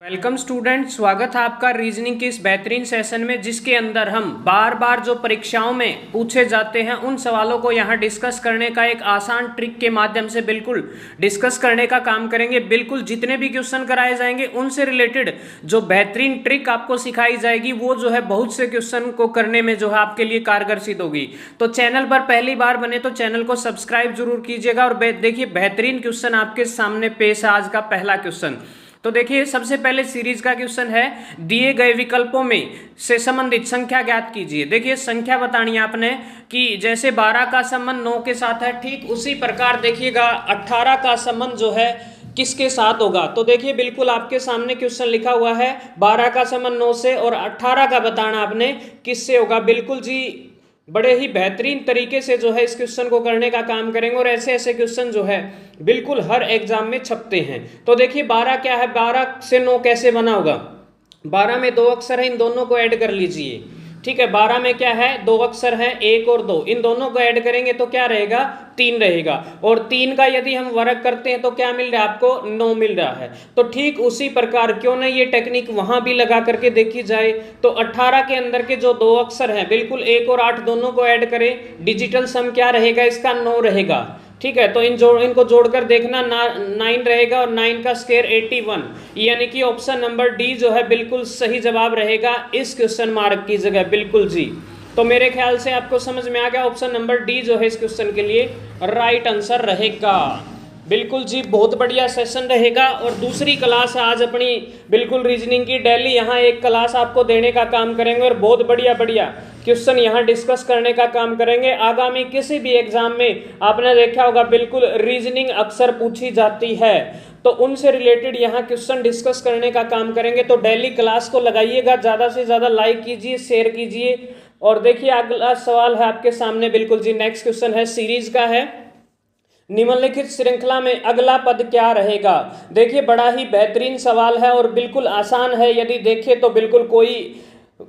Welcome student, स्वागत है आपका रीजनिंग के इस बेहतरीन सेशन में, जिसके अंदर हम बार बार जो परीक्षाओं में पूछे जाते हैं उन सवालों को यहाँ डिस्कस करने का एक आसान ट्रिक के माध्यम से बिल्कुल डिस्कस करने का काम करेंगे। बिल्कुल जितने भी क्वेश्चन कराए जाएंगे उनसे रिलेटेड जो बेहतरीन ट्रिक आपको सिखाई जाएगी वो जो है बहुत से क्वेश्चन को करने में जो है आपके लिए कारगर सिद्ध होगी। तो चैनल पर पहली बार बने तो चैनल को सब्सक्राइब जरूर कीजिएगा। और देखिए बेहतरीन क्वेश्चन आपके सामने पेश है। आज का पहला क्वेश्चन तो देखिए, सबसे पहले सीरीज का क्वेश्चन है, दिए गए विकल्पों में से संबंधित संख्या ज्ञात कीजिए। देखिए संख्या बतानी है आपने कि जैसे 12 का संबंध 9 के साथ है, ठीक उसी प्रकार देखिएगा 18 का संबंध जो है किसके साथ होगा। तो देखिए बिल्कुल आपके सामने क्वेश्चन लिखा हुआ है 12 का संबंध 9 से और 18 का बताना आपने किससे होगा। बिल्कुल जी बड़े ही बेहतरीन तरीके से जो है इस क्वेश्चन को करने का काम करेंगे और ऐसे ऐसे क्वेश्चन जो है बिल्कुल हर एग्जाम में छपते हैं। तो देखिए 12 क्या है, 12 से 9 कैसे बना होगा। 12 में 2 अक्षर है, इन दोनों को ऐड कर लीजिए। ठीक है, 12 में क्या है, 2 अक्षर हैं, 1 और 2, इन दोनों को ऐड करेंगे तो क्या रहेगा, 3 रहेगा। और 3 का यदि हम वर्ग करते हैं तो क्या मिल रहा है आपको, 9 मिल रहा है। तो ठीक उसी प्रकार क्यों ना ये टेक्निक वहां भी लगा करके देखी जाए। तो 18 के अंदर के जो 2 अक्षर हैं बिल्कुल 1 और 8 दोनों को ऐड करें, डिजिटल सम क्या रहेगा इसका, 9 रहेगा। ठीक है, तो इनको जोड़कर देखना, 9 रहेगा और 9 का स्क्वायर 81, यानी कि ऑप्शन नंबर डी जो है बिल्कुल सही जवाब रहेगा इस क्वेश्चन मार्क की जगह। बिल्कुल जी, तो मेरे ख्याल से आपको समझ में आ गया, ऑप्शन नंबर डी जो है इस क्वेश्चन के लिए राइट आंसर रहेगा। बिल्कुल जी, बहुत बढ़िया सेशन रहेगा। और दूसरी क्लास है आज अपनी बिल्कुल रीजनिंग की, डेली यहाँ एक क्लास आपको देने का काम करेंगे और बहुत बढ़िया बढ़िया क्वेश्चन यहाँ डिस्कस करने का काम करेंगे। आगामी किसी भी एग्जाम में आपने देखा होगा बिल्कुल रीजनिंग अक्सर पूछी जाती है, तो उनसे रिलेटेड यहाँ क्वेश्चन डिस्कस करने का काम करेंगे। तो डेली क्लास को लगाइएगा, ज़्यादा से ज़्यादा लाइक कीजिए, शेयर कीजिए। और देखिए अगला सवाल है आपके सामने, बिल्कुल जी नेक्स्ट क्वेश्चन है, सीरीज का है, निम्नलिखित श्रृंखला में अगला पद क्या रहेगा। देखिए बड़ा ही बेहतरीन सवाल है और बिल्कुल आसान है। यदि देखें तो बिल्कुल कोई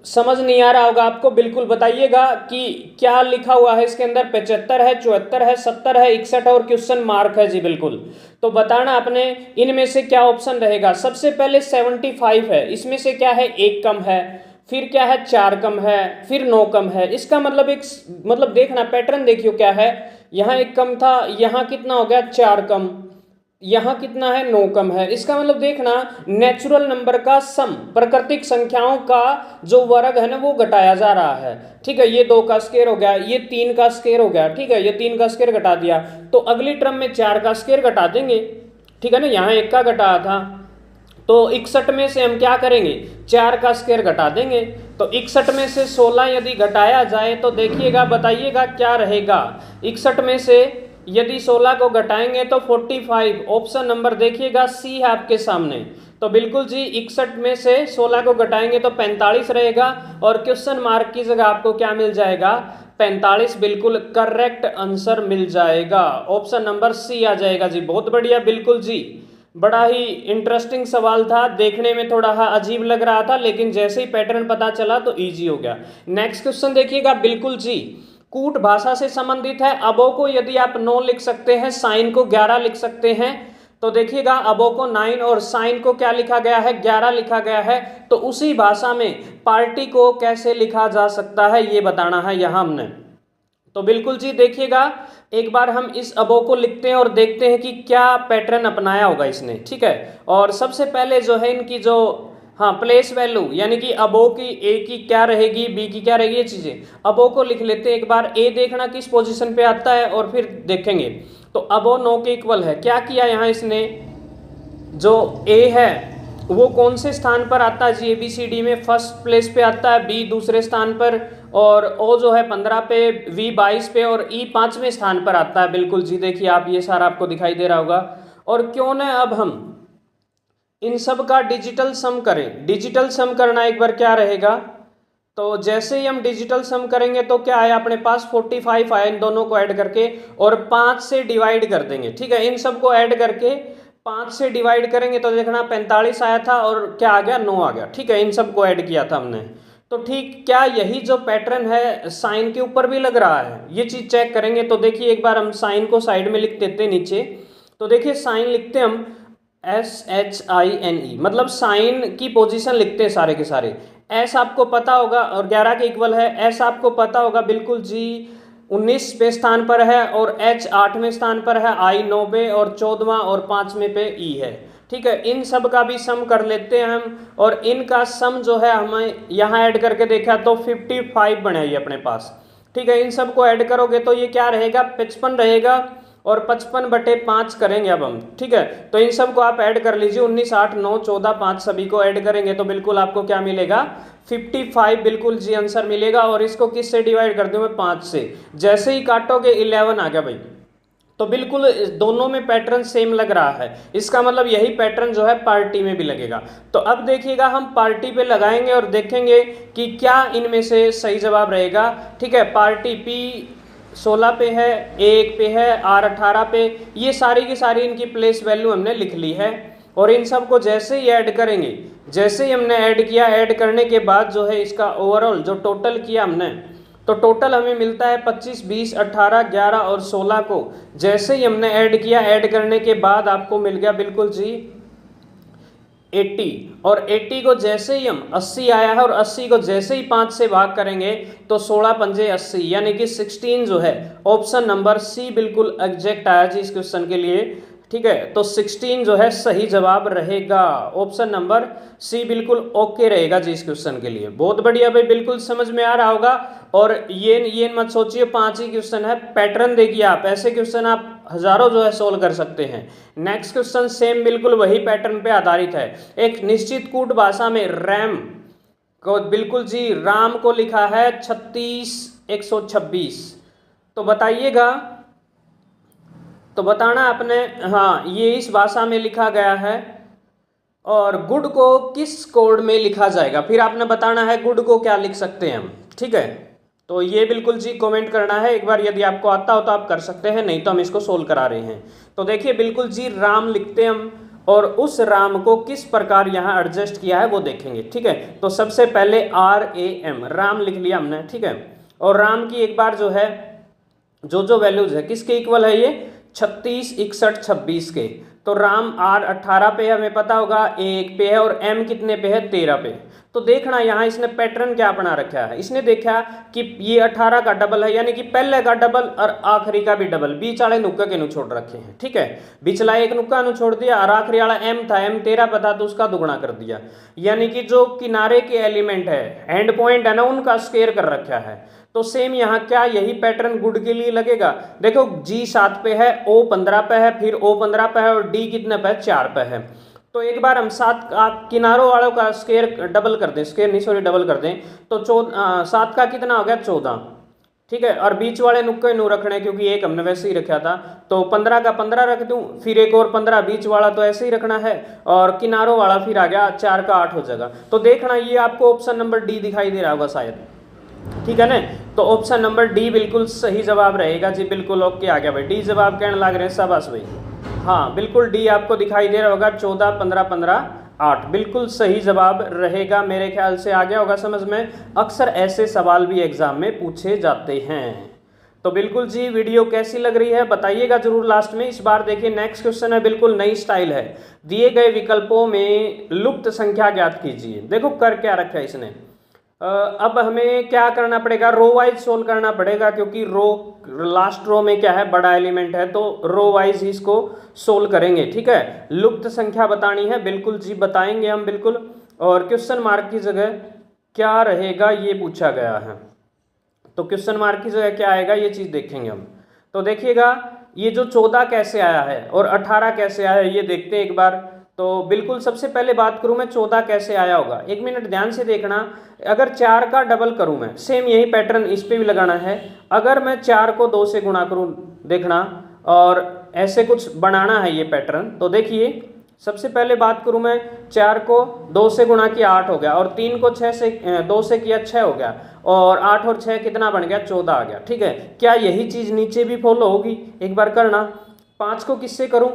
समझ नहीं आ रहा होगा आपको, बिल्कुल बताइएगा कि क्या लिखा हुआ है इसके अंदर। 75 है, 74 है, 70 है, 61 और क्वेश्चन मार्क है जी। बिल्कुल तो बताना आपने इनमें से क्या ऑप्शन रहेगा। सबसे पहले 75 है, इसमें से क्या है, 1 कम है, फिर क्या है, 4 कम है, फिर 9 कम है। इसका मतलब देखना पैटर्न देखियो क्या है, यहाँ 1 कम था, यहाँ कितना हो गया, 4 कम, यहाँ कितना है, 9 कम है। इसका मतलब देखना नेचुरल नंबर का सम, प्राकृतिक संख्याओं का जो वर्ग है ना वो घटाया जा रहा है। ठीक है, ये 2 का स्क्वायर हो गया, ये 3 का स्क्वायर हो गया। ठीक है, ये 3 का स्क्वायर घटा दिया तो अगली टर्म में 4 का स्क्वायर घटा देंगे। ठीक है ना, यहाँ 1 का घटाया था तो 61 में से हम क्या करेंगे, 4 का स्क्वायर घटा देंगे। तो 61 में से 16 यदि घटाया जाए तो देखिएगा बताइएगा क्या रहेगा। 61 में से यदि 16 को घटाएंगे तो 45, ऑप्शन नंबर देखिएगा सी है आपके सामने। तो बिल्कुल जी 61 में से 16 को घटाएंगे तो 45 रहेगा और क्वेश्चन मार्क की जगह आपको क्या मिल जाएगा, 45 बिल्कुल करेक्ट आंसर मिल जाएगा। ऑप्शन नंबर सी आ जाएगा जी। बहुत बढ़िया, बिल्कुल जी बड़ा ही इंटरेस्टिंग सवाल था, देखने में थोड़ा अजीब लग रहा था लेकिन जैसे ही पैटर्न पता चला तो इजी हो गया। नेक्स्ट क्वेश्चन देखिएगा, बिल्कुल जी कूट भाषा से संबंधित है। अबो को यदि आप 9 लिख सकते हैं, साइन को 11 लिख सकते हैं। तो देखिएगा अबो को 9 और साइन को क्या लिखा गया है, 11 लिखा गया है। तो उसी भाषा में पार्टी को कैसे लिखा जा सकता है ये बताना है यहाँ हमने। तो बिल्कुल जी देखिएगा एक बार हम इस अबो को लिखते हैं और देखते हैं कि क्या पैटर्न अपनाया होगा इसने। ठीक है, और सबसे पहले जो है इनकी जो प्लेस वैल्यू यानी कि अबो की ए की क्या रहेगी, बी की क्या रहेगी, ये चीजें अबो को लिख लेते हैं। एक बार ए देखना किस पोजीशन पे आता है और फिर देखेंगे। तो अबो 9 के इक्वल है। क्या किया यहाँ इसने, जो ए है वो कौन से स्थान पर आता है जी, ABCD में फर्स्ट प्लेस पे आता है, बी दूसरे स्थान पर, और ओ जो है 15 पे, वी 22 पे और ई 5वें स्थान पर आता है। बिल्कुल जी देखिए आप, ये सारा आपको दिखाई दे रहा होगा। और क्यों ना अब हम इन सब का डिजिटल सम करें। डिजिटल सम करना एक बार क्या रहेगा, तो जैसे ही हम डिजिटल सम करेंगे तो क्या आया अपने पास, 45 आया, इन दोनों को ऐड करके और 5 से डिवाइड कर देंगे। ठीक है, इन सब को ऐड करके 5 से डिवाइड करेंगे तो देखना 45 आया था और क्या आ गया, 9 आ गया। ठीक है, इन सब को ऐड किया था हमने। तो ठीक क्या यही जो पैटर्न है साइन के ऊपर भी लग रहा है, ये चीज चेक करेंगे। तो देखिए एक बार हम साइन को साइड में लिख देते हैं नीचे। तो देखिए साइन लिखते हम SHINE, मतलब साइन की पोजीशन लिखते हैं सारे के सारे। एस आपको पता होगा और 11 के इक्वल है। एस आपको पता होगा बिल्कुल जी 19वें स्थान पर है और H 8वें स्थान पर है, I 9वें और 14वां और 5वें पे E है। ठीक है, इन सब का भी सम कर लेते हैं हम, और इनका सम जो है हमें यहाँ ऐड करके देखा तो 55 बने ये अपने पास। ठीक है, इन सब को ऐड करोगे तो ये क्या रहेगा, 55 रहेगा, और 55/5 करेंगे अब हम। ठीक है, तो इन सब को आप ऐड कर लीजिए, 19, 8, 9, 14, 5 सभी को ऐड करेंगे तो बिल्कुल आपको क्या मिलेगा, 55 बिल्कुल जी आंसर मिलेगा। और इसको किस से डिवाइड कर दूं मैं, 5 से। जैसे ही काटोगे 11 आ गया भाई, तो बिल्कुल दोनों में पैटर्न सेम लग रहा है। इसका मतलब यही पैटर्न जो है पार्टी में भी लगेगा। तो अब देखिएगा हम पार्टी पे लगाएंगे और देखेंगे कि क्या इनमें से सही जवाब रहेगा। ठीक है, पार्टी P 16 पे है, A 1 पे है, R 18 पे, ये सारी की सारी इनकी प्लेस वैल्यू हमने लिख ली है। और इन सब को जैसे ही ऐड करेंगे, जैसे ही हमने ऐड किया, ऐड करने के बाद जो है इसका ओवरऑल जो टोटल किया हमने, तो टोटल हमें मिलता है 25, 20, 18, 11 और 16 को जैसे ही हमने ऐड किया, ऐड करने के बाद आपको मिल गया बिल्कुल जी 80। और 80 को जैसे ही हम 80 आया है और 80 को जैसे ही 5 से भाग करेंगे तो 16 पंजे 80, यानी कि 16 जो है ऑप्शन नंबर सी बिल्कुल एग्जैक्ट आया जी इस क्वेश्चन के लिए। ठीक है, तो 16 जो है सही जवाब रहेगा, ऑप्शन नंबर सी बिल्कुल ओके रहेगा जी इस क्वेश्चन के लिए। बहुत बढ़िया भाई, बिल्कुल समझ में आ रहा होगा। और ये मत सोचिए 5 ही क्वेश्चन है, पैटर्न देखिए आप, ऐसे क्वेश्चन आप हजारों जो है सोल्व कर सकते हैं। नेक्स्ट क्वेश्चन सेम बिल्कुल वही पैटर्न पे आधारित है। एक निश्चित कूट भाषा में रैम को बिल्कुल जी राम को लिखा है 36,126, तो बताइएगा, तो बताना आपने, हाँ ये इस भाषा में लिखा गया है। और गुड को किस कोड में लिखा जाएगा, फिर आपने बताना है गुड को क्या लिख सकते हैं हम। ठीक है, तो ये बिल्कुल जी कमेंट करना है एक बार, यदि आपको आता हो तो आप कर सकते हैं, नहीं तो हम इसको सोल्व करा रहे हैं। तो देखिए बिल्कुल जी राम लिखते हैं हम, और उस राम को किस प्रकार यहाँ एडजस्ट किया है वो देखेंगे। ठीक है, तो सबसे पहले RAM राम लिख लिया हमने। ठीक है, और राम की एक बार जो है जो वैल्यूज है किसके इक्वल है, ये 36, 61, 26 के। तो राम R 18 पे है, हमें पता होगा, A 1 पे है, और M कितने पे है, 13 पे। तो देखना यहाँ इसने पैटर्न क्या बना रखा है, इसने देखा कि ये 18 का डबल है, यानी कि पहले का डबल और आखिरी का भी डबल, बीच वाले नुक्के के नु छोड़ रखे हैं। ठीक है, बिचला एक नुक्का नु छोड़ दिया, और आखिरी वाला M था, M 13 पता तो उसका दुगुना कर दिया, यानी कि जो किनारे के एलिमेंट है, एंड पॉइंट है ना, उनका स्क्वायर कर रखा है। तो सेम यहाँ क्या यही पैटर्न गुड के लिए लगेगा। देखो G 7 पे है, O 15 पे है, फिर O 15 पे है, और D कितने पे है, 4 पे है। तो एक बार हम 7 किनारों वालों का स्क्वायर डबल कर दें, स्क्वायर नहीं सॉरी डबल कर दें, तो 7 का कितना हो गया, 14। ठीक है, और बीच वाले नुक्के नु रखने, क्योंकि एक हमने वैसे ही रखा था, तो 15 का 15 रख दूं, फिर एक और 15 बीच वाला तो ऐसे ही रखना है, और किनारों वाला फिर आ गया 4 का 8 हो जाएगा। तो देखना ये आपको ऑप्शन नंबर डी दिखाई दे रहा होगा शायद। ठीक है ना, तो ऑप्शन नंबर डी बिल्कुल सही जवाब रहेगा जी, बिल्कुल ओके आ गया भाई, डी जवाब कहने लग रहे हैं, शाबाश भाई। हाँ बिल्कुल डी आपको दिखाई दे रहा होगा, 14, 15, 15, 8 बिल्कुल सही जवाब रहेगा, मेरे ख्याल से आ गया होगा समझ में। अक्सर ऐसे सवाल भी एग्जाम में पूछे जाते हैं। तो बिल्कुल जी वीडियो कैसी लग रही है बताइएगा जरूर लास्ट में। इस बार देखिए नेक्स्ट क्वेश्चन है, बिल्कुल नई स्टाइल है। दिए गए विकल्पों में लुप्त संख्या ज्ञात कीजिए। देखो कर क्या रखा है इसने, अब हमें क्या करना पड़ेगा, रो वाइज सोल्व करना पड़ेगा, क्योंकि लास्ट रो में क्या है, बड़ा एलिमेंट है, तो रो वाइज ही इसको सोल्व करेंगे। ठीक है, लुप्त संख्या बतानी है, बिल्कुल जी बताएंगे हम बिल्कुल। और क्वेश्चन मार्क की जगह क्या रहेगा ये पूछा गया है, तो क्वेश्चन मार्क की जगह क्या आएगा ये चीज देखेंगे हम। तो देखिएगा ये जो 14 कैसे आया है और 18 कैसे आया है ये देखते हैं एक बार। तो बिल्कुल सबसे पहले बात करूं मैं 14 कैसे आया होगा, एक मिनट ध्यान से देखना। अगर 4 का डबल करूं मैं, सेम यही पैटर्न इस पे भी लगाना है। अगर मैं 4 को 2 से गुणा करूं, देखना, और ऐसे कुछ बनाना है ये पैटर्न। तो देखिए सबसे पहले बात करूं मैं, 4 को 2 से गुणा किया 8 हो गया, और 3 को 2 से किया 6 हो गया, और 8 और 6 कितना बन गया, 14 आ गया। ठीक है, क्या यही चीज नीचे भी फॉलो होगी, एक बार करना। 5 को किससे करूं,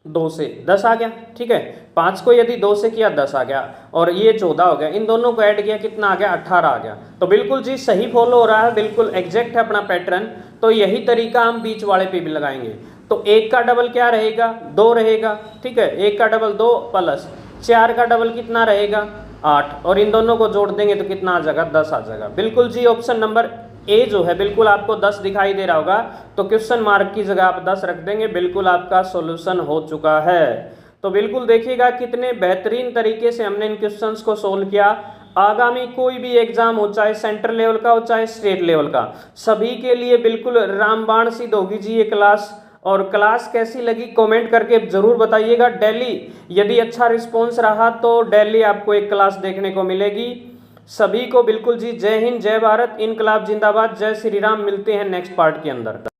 2 से, 10 आ गया। ठीक है, 5 को यदि 2 से किया 10 आ गया, और ये 14 हो गया, इन दोनों को ऐड किया कितना आ गया, 18 आ गया। तो बिल्कुल जी सही फॉलो हो रहा है, बिल्कुल एग्जैक्ट है अपना पैटर्न। तो यही तरीका हम बीच वाले पे भी लगाएंगे। तो 1 का डबल क्या रहेगा, 2 रहेगा, ठीक है। 1 का डबल 2 प्लस 4 का डबल कितना रहेगा, 8, और इन दोनों को जोड़ देंगे तो कितना आ जाएगा, 10 आ जाएगा। बिल्कुल जी, ऑप्शन नंबर ए जो है बिल्कुल आपको 10 दिखाई दे रहा होगा, तो क्वेश्चन मार्क की जगह आप 10 रख देंगे, बिल्कुल आपका सॉल्यूशन हो चुका है। तो बिल्कुल देखिएगा कितने बेहतरीन तरीके से हमने इन क्वेश्चंस को सोल्व किया। आगामी कोई भी एग्जाम हो, चाहे सेंट्रल लेवल का हो चाहे स्टेट लेवल का, सभी के लिए बिल्कुल रामबाण सिद्ध होगी जी ये क्लास। और क्लास कैसी लगी कमेंट करके जरूर बताइएगा। डेली यदि अच्छा रिस्पॉन्स रहा तो डेली आपको एक क्लास देखने को मिलेगी। सभी को बिल्कुल जी जय हिंद, जय भारत, इनकलाब जिंदाबाद, जय श्री राम। मिलते हैं नेक्स्ट पार्ट के अंदर।